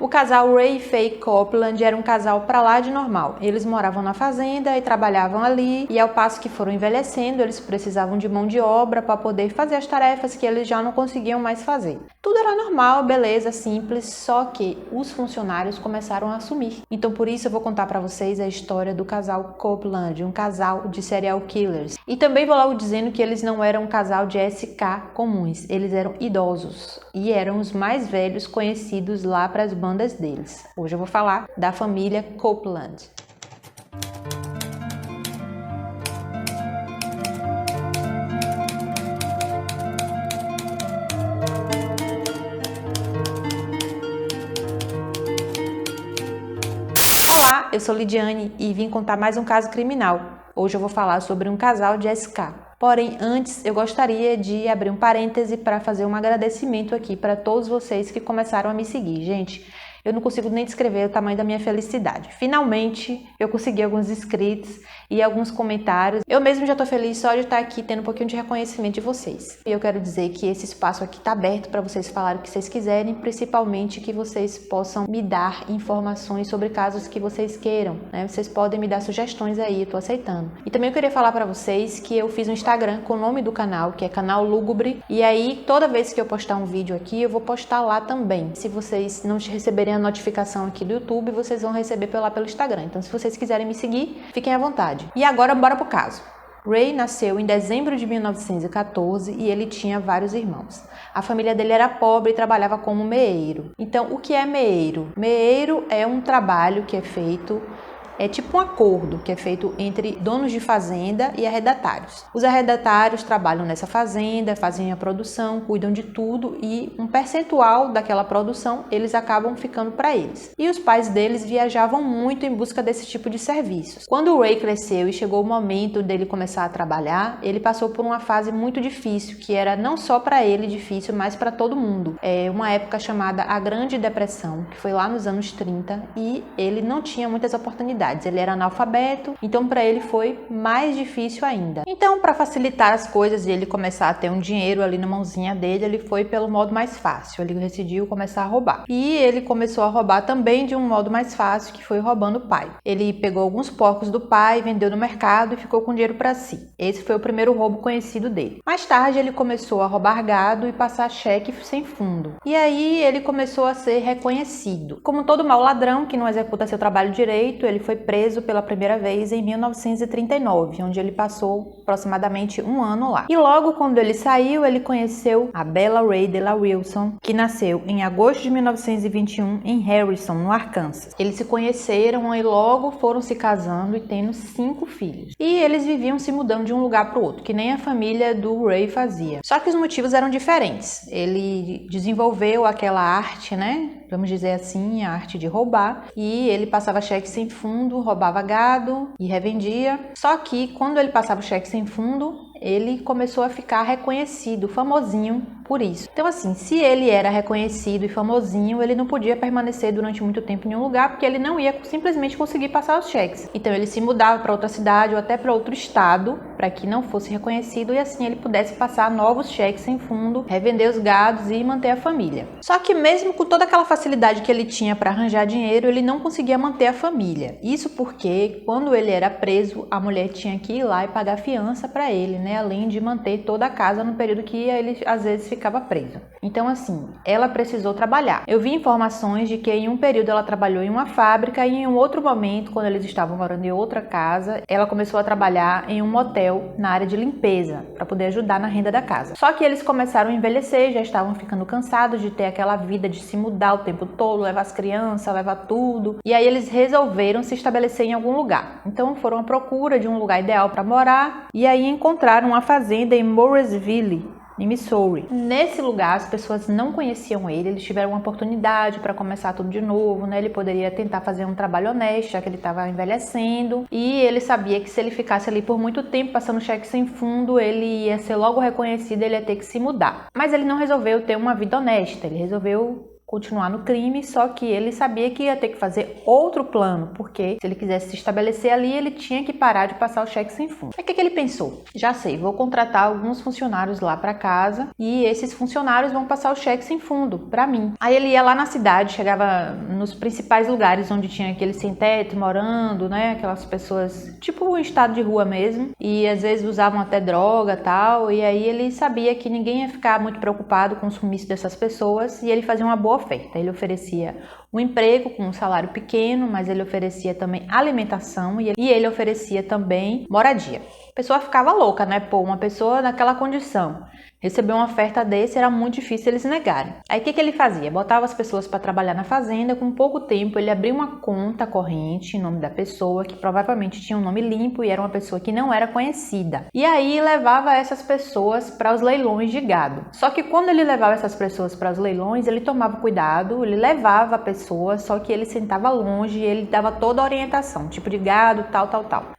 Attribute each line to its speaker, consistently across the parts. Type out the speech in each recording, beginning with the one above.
Speaker 1: O casal Ray e Faye Copeland era um casal pra lá de normal. Eles moravam na fazenda e trabalhavam ali, e ao passo que foram envelhecendo, eles precisavam de mão de obra para poder fazer as tarefas que eles já não conseguiam mais fazer. Tudo era normal, beleza, simples, só que os funcionários começaram a assumir. Então por isso eu vou contar para vocês a história do casal Copeland, um casal de serial killers. E também vou logo dizendo que eles não eram um casal de SK comuns, eles eram idosos e eram os mais velhos conhecidos lá para as bandas deles. Hoje eu vou falar da família Copeland. Olá, eu sou Lidiane e vim contar mais um caso criminal. Hoje eu vou falar sobre um casal de SK. Porém, antes eu gostaria de abrir um parêntese para fazer um agradecimento aqui para todos vocês que começaram a me seguir. Gente, eu não consigo nem descrever o tamanho da minha felicidade. Finalmente, eu consegui alguns inscritos e alguns comentários. Eu mesmo já tô feliz só de estar aqui tendo um pouquinho de reconhecimento de vocês. E eu quero dizer que esse espaço aqui tá aberto para vocês falarem o que vocês quiserem, principalmente que vocês possam me dar informações sobre casos que vocês queiram, né? Vocês podem me dar sugestões aí, eu tô aceitando. E também eu queria falar para vocês que eu fiz um Instagram com o nome do canal, que é Canal Lúgubre, e aí toda vez que eu postar um vídeo aqui, eu vou postar lá também. Se vocês não receberem a notificação aqui do YouTube, vocês vão receber pelo Instagram. Então, se vocês quiserem me seguir, fiquem à vontade. E agora, bora pro caso. Ray nasceu em dezembro de 1914 e ele tinha vários irmãos. A família dele era pobre e trabalhava como meeiro. Então, o que é meeiro? Meeiro é um trabalho que é feito... É tipo um acordo que é feito entre donos de fazenda e arrendatários. Os arrendatários trabalham nessa fazenda, fazem a produção, cuidam de tudo e um percentual daquela produção eles acabam ficando para eles. E os pais deles viajavam muito em busca desse tipo de serviços. Quando o Ray cresceu e chegou o momento dele começar a trabalhar, ele passou por uma fase muito difícil, que era não só para ele difícil, mas para todo mundo. É uma época chamada a Grande Depressão, que foi lá nos anos 30, e ele não tinha muitas oportunidades. Ele era analfabeto, então para ele foi mais difícil ainda. Então, para facilitar as coisas e ele começar a ter um dinheiro ali na mãozinha dele, ele foi pelo modo mais fácil. Ele decidiu começar a roubar. E ele começou a roubar também de um modo mais fácil, que foi roubando o pai. Ele pegou alguns porcos do pai, vendeu no mercado e ficou com dinheiro para si. Esse foi o primeiro roubo conhecido dele. Mais tarde, ele começou a roubar gado e passar cheque sem fundo. E aí, ele começou a ser reconhecido. Como todo mau ladrão que não executa seu trabalho direito, ele foi preso pela primeira vez em 1939, onde ele passou aproximadamente um ano lá. E logo quando ele saiu, ele conheceu a Bella Ray Della Wilson, que nasceu em agosto de 1921 em Harrison, no Arkansas. Eles se conheceram e logo foram se casando e tendo 5 filhos. E eles viviam se mudando de um lugar para o outro, que nem a família do Ray fazia. Só que os motivos eram diferentes. Ele desenvolveu aquela arte, né? Vamos dizer assim, a arte de roubar, e ele passava cheque sem fundo, roubava gado e revendia. Só que quando ele passava o cheque sem fundo, ele começou a ficar reconhecido, famosinho por isso. Então assim, se ele era reconhecido e famosinho, ele não podia permanecer durante muito tempo em um lugar, porque ele não ia simplesmente conseguir passar os cheques. Então ele se mudava para outra cidade ou até para outro estado, para que não fosse reconhecido e assim ele pudesse passar novos cheques sem fundo, revender os gados e manter a família. Só que mesmo com toda aquela facilidade que ele tinha para arranjar dinheiro, ele não conseguia manter a família. Isso porque quando ele era preso, a mulher tinha que ir lá e pagar fiança para ele, né? Além de manter toda a casa no período que ele às vezes ficava preso. Então assim, ela precisou trabalhar. Eu vi informações de que em um período ela trabalhou em uma fábrica e em um outro momento, quando eles estavam morando em outra casa, ela começou a trabalhar em um motel na área de limpeza, para poder ajudar na renda da casa. Só que eles começaram a envelhecer, já estavam ficando cansados de ter aquela vida de se mudar o tempo todo, levar as crianças, levar tudo. E aí eles resolveram se estabelecer em algum lugar. Então foram à procura de um lugar ideal para morar e aí encontraram uma fazenda em Morrisville, em Missouri. Nesse lugar as pessoas não conheciam ele, eles tiveram uma oportunidade para começar tudo de novo, né? Ele poderia tentar fazer um trabalho honesto, já que ele estava envelhecendo, e ele sabia que se ele ficasse ali por muito tempo passando cheque sem fundo, ele ia ser logo reconhecido, ele ia ter que se mudar. Mas ele não resolveu ter uma vida honesta, ele resolveu continuar no crime, só que ele sabia que ia ter que fazer outro plano, porque se ele quisesse se estabelecer ali, ele tinha que parar de passar o cheque sem fundo. Aí o que ele pensou? Já sei, vou contratar alguns funcionários lá para casa e esses funcionários vão passar o cheque sem fundo para mim. Aí ele ia lá na cidade, chegava nos principais lugares onde tinha aquele sem-teto morando, né, aquelas pessoas tipo em estado de rua mesmo, e às vezes usavam até droga, tal, e aí ele sabia que ninguém ia ficar muito preocupado com o sumiço dessas pessoas e ele fazia uma boa oferta. Ele oferecia um emprego com um salário pequeno, mas ele oferecia também alimentação e ele oferecia também moradia. A pessoa ficava louca, né? Pô, uma pessoa naquela condição receber uma oferta desse era muito difícil eles negarem. Aí o que ele fazia? Botava as pessoas para trabalhar na fazenda, com pouco tempo ele abria uma conta corrente em nome da pessoa, que provavelmente tinha um nome limpo e era uma pessoa que não era conhecida. E aí levava essas pessoas para os leilões de gado. Só que quando ele levava essas pessoas para os leilões, ele tomava cuidado, ele levava a pessoa, só que ele sentava longe e ele dava toda a orientação, tipo de gado, tal.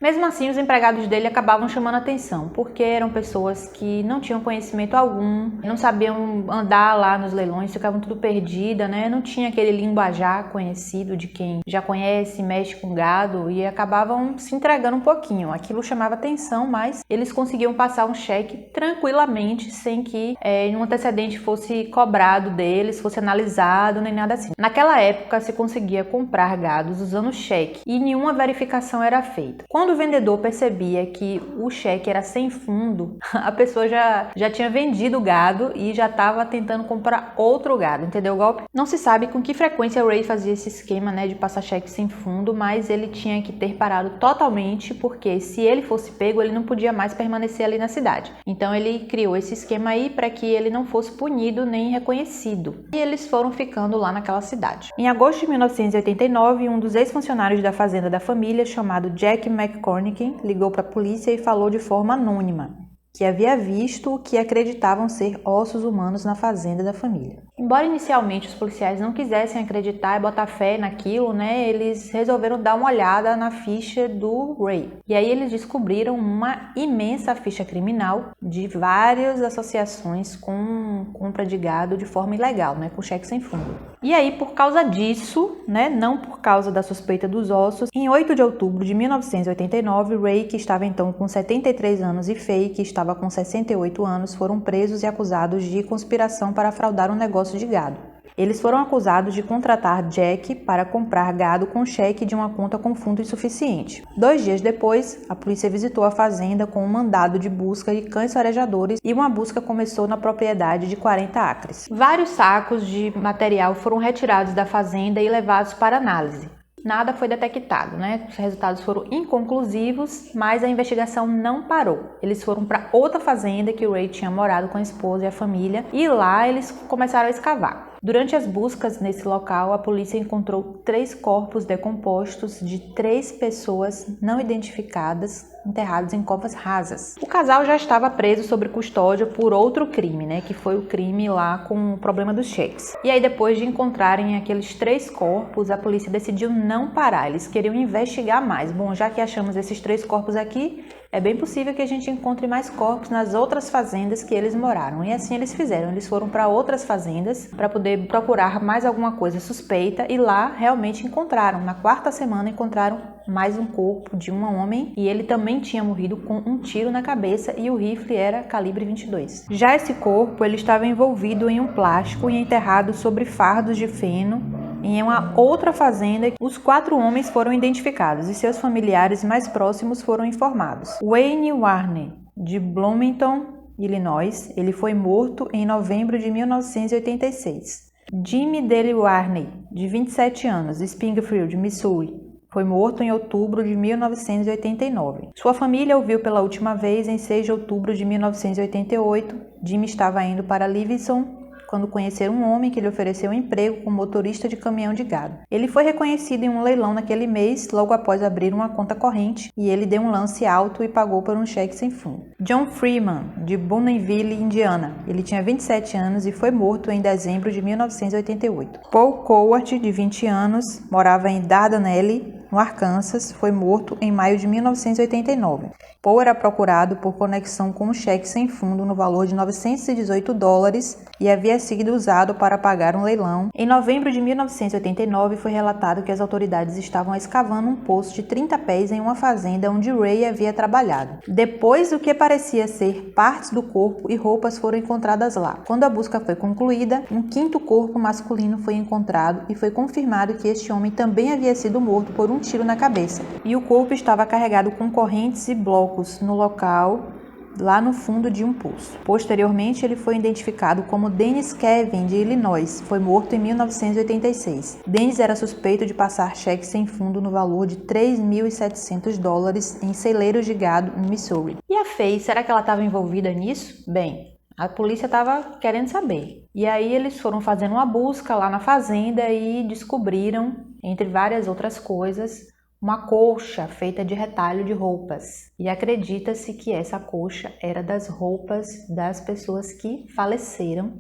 Speaker 1: Mesmo assim, os empregados dele acabavam chamando atenção, porque eram pessoas que não tinham conhecimento algum, não sabiam andar lá nos leilões, ficavam tudo perdida, né? Não tinha aquele linguajar conhecido de quem já conhece, mexe com gado e acabavam se entregando um pouquinho. Aquilo chamava atenção, mas eles conseguiam passar um cheque tranquilamente, sem que um antecedente fosse cobrado deles, fosse analisado, nem nada assim. Naquela época se conseguia comprar gados usando cheque e nenhuma verificação era feita. Quando o vendedor percebia que o cheque era sem fundo, a pessoa já tinha vendido o gado e já estava tentando comprar outro gado, entendeu o golpe? Não se sabe com que frequência o Ray fazia esse esquema, né, de passar cheque sem fundo, mas ele tinha que ter parado totalmente, porque se ele fosse pego, ele não podia mais permanecer ali na cidade. Então ele criou esse esquema aí para que ele não fosse punido nem reconhecido. E eles foram ficando lá naquela cidade. Em agosto de 1989, um dos ex-funcionários da fazenda da família, chamado Jack McCormick, ligou para a polícia e falou de forma anônima que havia visto o que acreditavam ser ossos humanos na fazenda da família. Embora inicialmente os policiais não quisessem acreditar e botar fé naquilo, né, eles resolveram dar uma olhada na ficha do Ray. E aí eles descobriram uma imensa ficha criminal de várias associações com compra de gado de forma ilegal, né, com cheque sem fundo. E aí, por causa disso, né, não por causa da suspeita dos ossos, em 8 de outubro de 1989, Ray, que estava então com 73 anos, e Faye, que estava com 68 anos, foram presos e acusados de conspiração para fraudar um negócio de gado. Eles foram acusados de contratar Jack para comprar gado com cheque de uma conta com fundo insuficiente. 2 dias depois, a polícia visitou a fazenda com um mandado de busca de cães farejadores e uma busca começou na propriedade de 40 acres. Vários sacos de material foram retirados da fazenda e levados para análise. Nada foi detectado, né? Os resultados foram inconclusivos, mas a investigação não parou. Eles foram para outra fazenda que o Ray tinha morado com a esposa e a família e lá eles começaram a escavar. Durante as buscas nesse local, a polícia encontrou 3 corpos decompostos de 3 pessoas não identificadas enterrados em covas rasas. O casal já estava preso sob custódia por outro crime, né, que foi o crime lá com o problema dos cheques. E aí, depois de encontrarem aqueles 3 corpos, a polícia decidiu não parar, eles queriam investigar mais. Bom, já que achamos esses 3 corpos aqui, é bem possível que a gente encontre mais corpos nas outras fazendas que eles moraram. E assim eles fizeram, eles foram para outras fazendas para poder procurar mais alguma coisa suspeita e lá realmente encontraram. Na 4ª semana encontraram mais um corpo de um homem e ele também tinha morrido com um tiro na cabeça e o rifle era calibre 22. Já esse corpo, ele estava envolvido em um plástico e enterrado sobre fardos de feno em uma outra fazenda. Os 4 homens foram identificados e seus familiares mais próximos foram informados. Wayne Warner, de Bloomington, Illinois, ele foi morto em novembro de 1986. Jimmy Dale Warner, de 27 anos, Springfield, Missouri, foi morto em outubro de 1989. Sua família o viu pela última vez em 6 de outubro de 1988. Jimmy estava indo para Livingston quando conheceram um homem que lhe ofereceu um emprego como motorista de caminhão de gado. Ele foi reconhecido em um leilão naquele mês, logo após abrir uma conta corrente, e ele deu um lance alto e pagou por um cheque sem fundo. John Freeman, de Boonville, Indiana. Ele tinha 27 anos e foi morto em dezembro de 1988. Paul Cowart, de 20 anos, morava em Dardanelle, no Arkansas, foi morto em maio de 1989. Paul era procurado por conexão com um cheque sem fundo no valor de $918 e havia sido usado para pagar um leilão. Em novembro de 1989, foi relatado que as autoridades estavam escavando um poço de 30 pés em uma fazenda onde Ray havia trabalhado. Depois do que parecia ser partes do corpo e roupas foram encontradas lá. Quando a busca foi concluída, um quinto corpo masculino foi encontrado e foi confirmado que este homem também havia sido morto por um tiro na cabeça. E o corpo estava carregado com correntes e blocos no local, lá no fundo de um poço. Posteriormente, ele foi identificado como Dennis Kevin, de Illinois. Foi morto em 1986. Dennis era suspeito de passar cheques sem fundo no valor de $3.700 em celeiros de gado em Missouri. E a Faye, será que ela estava envolvida nisso? Bem, a polícia estava querendo saber. E aí eles foram fazendo uma busca lá na fazenda e descobriram, entre várias outras coisas, uma colcha feita de retalho de roupas. E acredita-se que essa colcha era das roupas das pessoas que faleceram,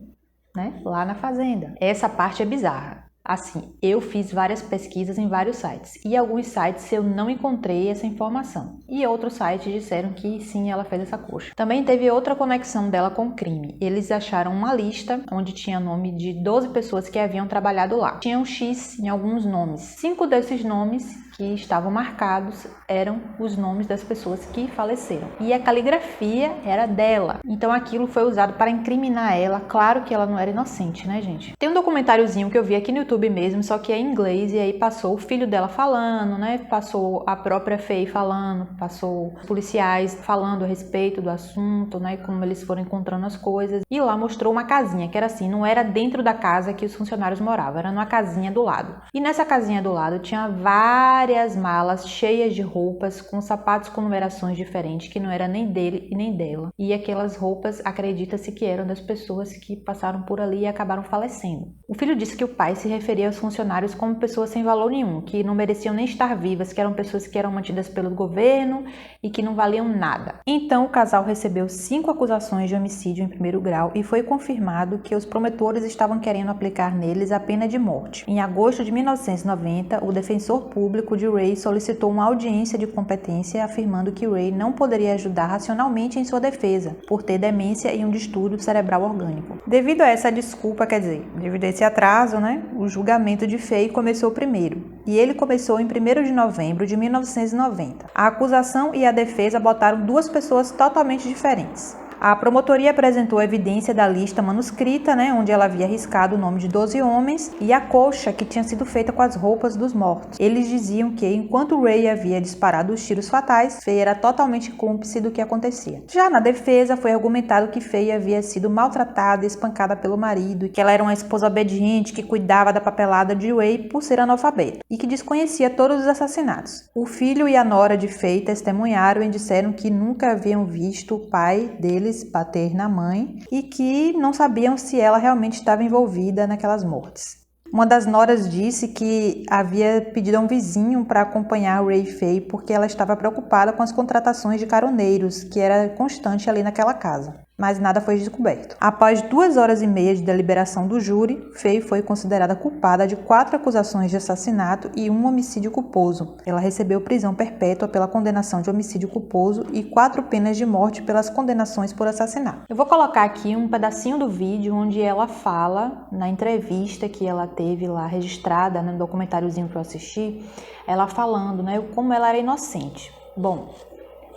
Speaker 1: né, lá na fazenda. Essa parte é bizarra. Assim, eu fiz várias pesquisas em vários sites e alguns sites eu não encontrei essa informação e outros sites disseram que sim, ela fez essa colcha. Também teve outra conexão dela com o crime. Eles acharam uma lista onde tinha nome de 12 pessoas que haviam trabalhado lá. Tinha um X em alguns nomes. 5 desses nomes que estavam marcados eram os nomes das pessoas que faleceram. E a caligrafia era dela. Então aquilo foi usado para incriminar ela. Claro que ela não era inocente, né, gente? Tem um documentáriozinho que eu vi aqui no YouTube mesmo, só que é em inglês, e aí passou o filho dela falando, né? Passou a própria Faye falando, passou os policiais falando a respeito do assunto, né? Como eles foram encontrando as coisas. E lá mostrou uma casinha, que era assim, não era dentro da casa que os funcionários moravam, era numa casinha do lado. E nessa casinha do lado tinha várias malas cheias de roupas, com sapatos com numerações diferentes, que não era nem dele e nem dela. E aquelas roupas, acredita-se que eram das pessoas que passaram por ali e acabaram falecendo. O filho disse que o pai se referia aos funcionários como pessoas sem valor nenhum, que não mereciam nem estar vivas, que eram pessoas que eram mantidas pelo governo e que não valiam nada. Então o casal recebeu 5 acusações de homicídio em primeiro grau e foi confirmado que os promotores estavam querendo aplicar neles a pena de morte. Em agosto de 1990, o defensor público de Ray solicitou uma audiência de competência afirmando que Ray não poderia ajudar racionalmente em sua defesa, por ter demência e um distúrbio cerebral orgânico. Devido a essa desculpa, devido a esse atraso, né, o julgamento de Faye começou primeiro, e ele começou em 1º de novembro de 1990. A acusação e a defesa botaram 2 pessoas totalmente diferentes. A promotoria apresentou a evidência da lista manuscrita, né, onde ela havia riscado o nome de 12 homens e a colcha que tinha sido feita com as roupas dos mortos. Eles diziam que, enquanto Ray havia disparado os tiros fatais, Faye era totalmente cúmplice do que acontecia. Já na defesa, foi argumentado que Faye havia sido maltratada e espancada pelo marido, e que ela era uma esposa obediente que cuidava da papelada de Ray por ser analfabeto, e que desconhecia todos os assassinatos. O filho e a nora de Faye testemunharam e disseram que nunca haviam visto o pai deles bater na mãe e que não sabiam se ela realmente estava envolvida naquelas mortes. Uma das noras disse que havia pedido a um vizinho para acompanhar Ray Faye porque ela estava preocupada com as contratações de caroneiros, que era constante ali naquela casa. Mas nada foi descoberto. Após 2 horas e meia de deliberação do júri, Faye foi considerada culpada de 4 acusações de assassinato e 1 homicídio culposo. Ela recebeu prisão perpétua pela condenação de homicídio culposo e 4 penas de morte pelas condenações por assassinato. Eu vou colocar aqui um pedacinho do vídeo onde ela fala, na entrevista que ela teve lá registrada, no documentáriozinho que eu assisti, ela falando, né, como ela era inocente. Bom,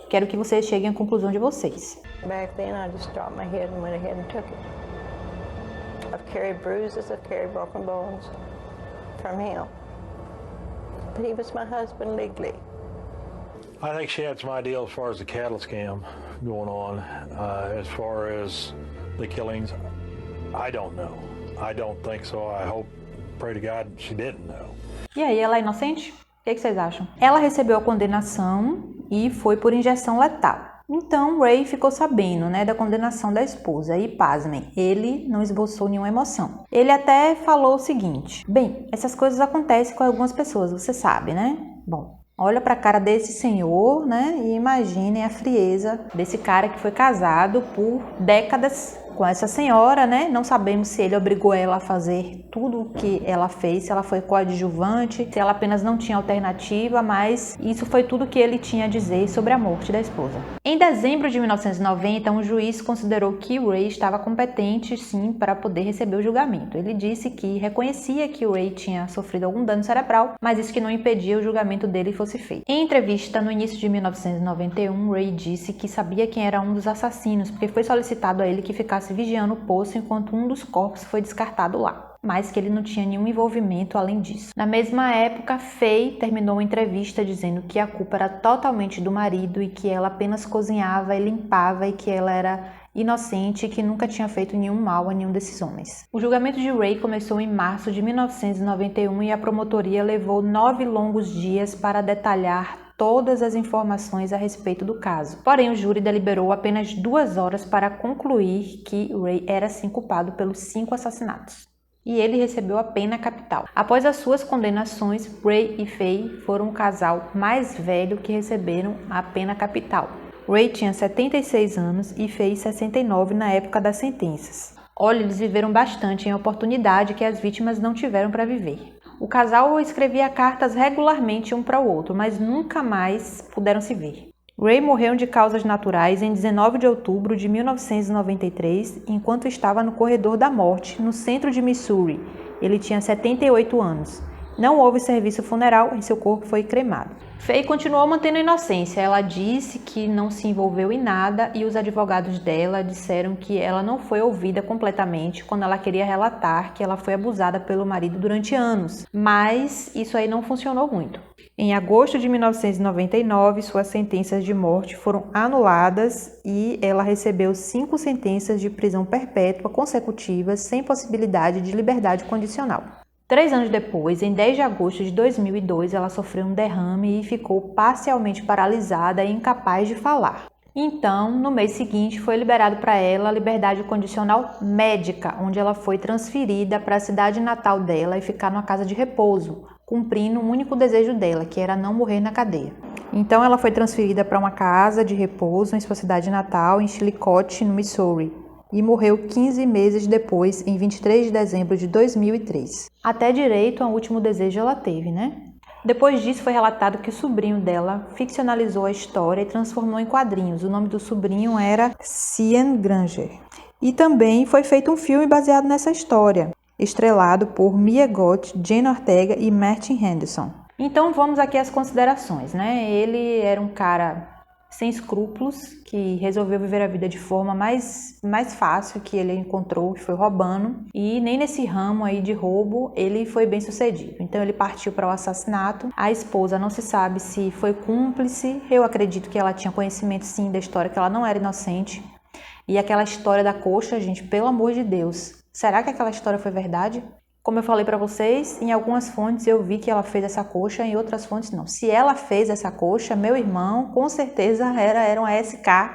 Speaker 1: quero que vocês cheguem à conclusão de vocês.
Speaker 2: Back then, I just dropped my head and went ahead and took it. I've carried bruises, I've carried broken bones from him. But he was my husband legally.
Speaker 3: I think she had some idea as far as the cattle scam going on. As far as the killings, I don't know. I don't think so. I hope, pray to God, she didn't know.
Speaker 1: E aí, ela é inocente? O que vocês acham? Ela recebeu a condenação e foi por injeção letal. Então, Ray ficou sabendo, né, da condenação da esposa e, pasmem, ele não esboçou nenhuma emoção. Ele até falou o seguinte: bem, essas coisas acontecem com algumas pessoas, você sabe, né? Bom, olha para a cara desse senhor, né, e imaginem a frieza desse cara que foi casado por décadas com essa senhora, né? Não sabemos se ele obrigou ela a fazer tudo o que ela fez, se ela foi coadjuvante, se ela apenas não tinha alternativa, mas isso foi tudo que ele tinha a dizer sobre a morte da esposa. Em dezembro de 1990, um juiz considerou que Ray estava competente, sim, para poder receber o julgamento. Ele disse que reconhecia que Ray tinha sofrido algum dano cerebral, mas isso que não impedia o julgamento dele fosse feito. Em entrevista no início de 1991, Ray disse que sabia quem era um dos assassinos, porque foi solicitado a ele que ficasse vigiando o poço enquanto um dos corpos foi descartado lá, mas que ele não tinha nenhum envolvimento além disso. Na mesma época, Faye terminou uma entrevista dizendo que a culpa era totalmente do marido e que ela apenas cozinhava e limpava e que ela era inocente e que nunca tinha feito nenhum mal a nenhum desses homens. O julgamento de Ray começou em março de 1991 e a promotoria levou 9 longos dias para detalhar todas as informações a respeito do caso. Porém, o júri deliberou apenas 2 horas para concluir que Ray era sim culpado pelos 5 assassinatos. E ele recebeu a pena capital. Após as suas condenações, Ray e Faye foram o casal mais velho que receberam a pena capital. Ray tinha 76 anos e Faye 69 na época das sentenças. Olha, eles viveram bastante em oportunidade que as vítimas não tiveram para viver. O casal escrevia cartas regularmente um para o outro, mas nunca mais puderam se ver. Ray morreu de causas naturais em 19 de outubro de 1993, enquanto estava no corredor da morte, no centro de Missouri. Ele tinha 78 anos. Não houve serviço funeral e seu corpo foi cremado. Faye continuou mantendo a inocência. Ela disse que não se envolveu em nada e os advogados dela disseram que ela não foi ouvida completamente quando ela queria relatar que ela foi abusada pelo marido durante anos. Mas isso aí não funcionou muito. Em agosto de 1999, suas sentenças de morte foram anuladas e ela recebeu 5 sentenças de prisão perpétua consecutivas sem possibilidade de liberdade condicional. 3 anos depois, em 10 de agosto de 2002, ela sofreu um derrame e ficou parcialmente paralisada e incapaz de falar. Então, no mês seguinte, foi liberado para ela a liberdade condicional médica, onde ela foi transferida para a cidade natal dela e ficar numa casa de repouso, cumprindo um único desejo dela, que era não morrer na cadeia. Então, ela foi transferida para uma casa de repouso em sua cidade natal, em Chillicothe, no Missouri, e morreu 15 meses depois, em 23 de dezembro de 2003. Até direito ao último desejo ela teve, né? Depois disso, foi relatado que o sobrinho dela ficcionalizou a história e transformou em quadrinhos. O nome do sobrinho era Cian Granger. E também foi feito um filme baseado nessa história, estrelado por Mia Goth, Jenna Ortega e Martin Henderson. Então vamos aqui às considerações, né? Ele era um cara sem escrúpulos, que resolveu viver a vida de forma mais fácil que ele encontrou, que foi roubando, e nem nesse ramo aí de roubo ele foi bem sucedido. Então ele partiu para o assassinato. A esposa não se sabe se foi cúmplice, eu acredito que ela tinha conhecimento sim da história, que ela não era inocente. E aquela história da coxa, gente, pelo amor de Deus, será que aquela história foi verdade? Como eu falei para vocês, em algumas fontes eu vi que ela fez essa coxa, em outras fontes não. Se ela fez essa coxa, meu irmão, com certeza era uma SK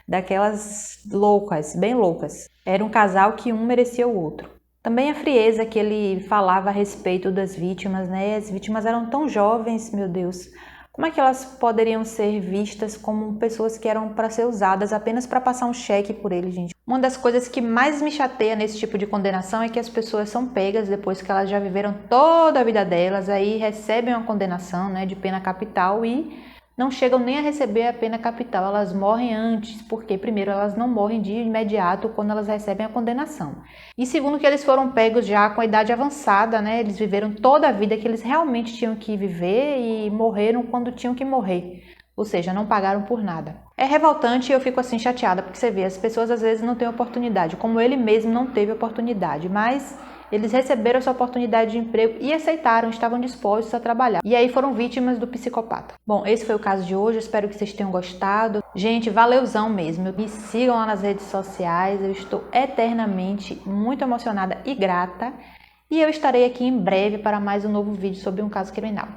Speaker 1: daquelas loucas, bem loucas. Era um casal que um merecia o outro. Também a frieza que ele falava a respeito das vítimas, né? As vítimas eram tão jovens, meu Deus. Como é que elas poderiam ser vistas como pessoas que eram para ser usadas apenas para passar um cheque por ele, gente? Uma das coisas que mais me chateia nesse tipo de condenação é que as pessoas são pegas depois que elas já viveram toda a vida delas, aí recebem uma condenação, né, de pena capital e não chegam nem a receber a pena capital, elas morrem antes, porque primeiro elas não morrem de imediato quando elas recebem a condenação. E segundo que eles foram pegos já com a idade avançada, né? Eles viveram toda a vida que eles realmente tinham que viver e morreram quando tinham que morrer. Ou seja, não pagaram por nada. É revoltante e eu fico assim chateada, porque você vê, as pessoas às vezes não têm oportunidade, como ele mesmo não teve oportunidade, mas eles receberam essa oportunidade de emprego e aceitaram, estavam dispostos a trabalhar. E aí foram vítimas do psicopata. Bom, esse foi o caso de hoje, espero que vocês tenham gostado. Gente, valeuzão mesmo. Me sigam lá nas redes sociais, eu estou eternamente muito emocionada e grata. E eu estarei aqui em breve para mais um novo vídeo sobre um caso criminal.